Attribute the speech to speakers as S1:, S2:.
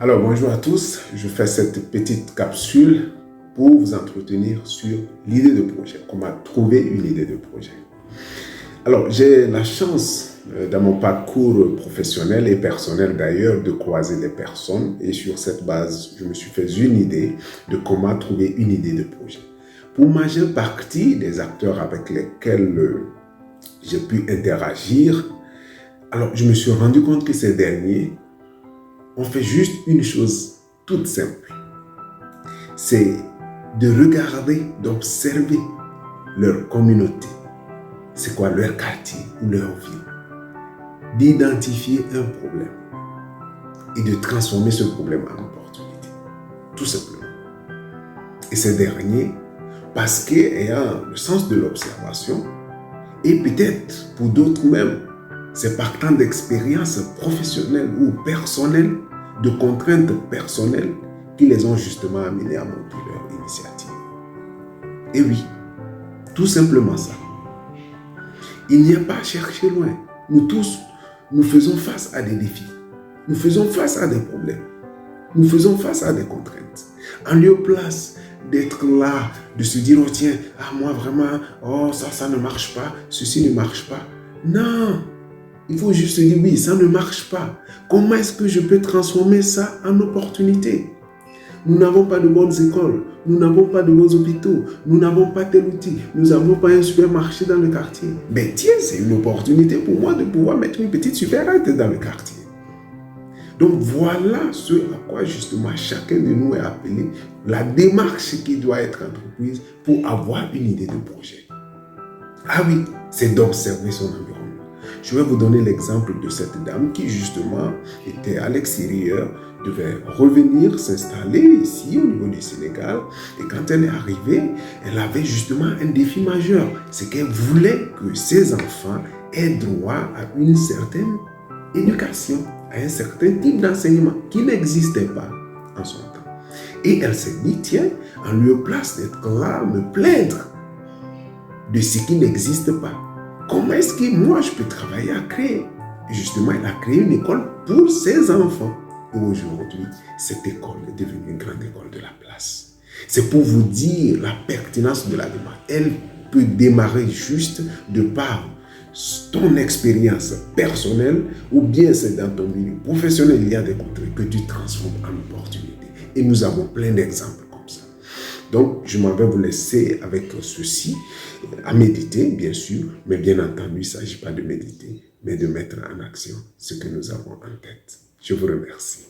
S1: Alors, bonjour à tous. Je fais cette petite capsule pour vous entretenir sur l'idée de projet, comment trouver une idée de projet. Alors, j'ai la chance, dans mon parcours professionnel et personnel d'ailleurs, de croiser des personnes et sur cette base, je me suis fait une idée de comment trouver une idée de projet. Pour majeure partie des acteurs avec lesquels j'ai pu interagir, alors je me suis rendu compte que ces derniers ont fait juste une chose toute simple. C'est de regarder, d'observer leur communauté. C'est quoi leur quartier ou leur ville. D'identifier un problème et de transformer ce problème en opportunité. Tout simplement. Et ces derniers, parce qu'ayant le sens de l'observation, et peut-être pour d'autres même, c'est par tant d'expériences professionnelles ou personnelles, de contraintes personnelles, qui les ont justement amenés à monter leur initiative. Et oui, tout simplement ça. Il n'y a pas à chercher loin. Nous tous, nous faisons face à des défis. Nous faisons face à des problèmes. Nous faisons face à des contraintes. En lieu place d'être là, de se dire, oh tiens, moi vraiment, ça ne marche pas, ceci ne marche pas. Non, il faut juste dire, oui, ça ne marche pas. Comment est-ce que je peux transformer ça en opportunité? Nous n'avons pas de bonnes écoles, nous n'avons pas de bons hôpitaux, nous n'avons pas tel outil, nous n'avons pas un supermarché dans le quartier. Mais tiens, c'est une opportunité pour moi de pouvoir mettre une petite supérette dans le quartier. Donc voilà ce à quoi justement chacun de nous est appelé, la démarche qui doit être entreprise pour avoir une idée de projet. Ah oui, c'est d'observer son environnement. Je vais vous donner l'exemple de cette dame qui justement était à l'extérieur, devait revenir s'installer ici au niveau du Sénégal. Et quand elle est arrivée, elle avait justement un défi majeur. C'est qu'elle voulait que ses enfants aient droit à une certaine éducation, à un certain type d'enseignement qui n'existait pas en son temps. Et elle s'est dit, tiens, en lieu place d'être là, me plaindre de ce qui n'existe pas, comment est-ce que moi je peux travailler à créer? Et justement, elle a créé une école pour ses enfants. Et aujourd'hui, cette école est devenue une grande école de la place. C'est pour vous dire la pertinence de la démarche. Elle peut démarrer juste de par ton expérience personnelle ou bien c'est dans ton milieu professionnel, il y a des contraintes que tu transformes en opportunité. Et nous avons plein d'exemples comme ça. Donc, je m'en vais vous laisser avec ceci, à méditer, bien sûr, mais bien entendu, il ne s'agit pas de méditer, mais de mettre en action ce que nous avons en tête. Je vous remercie.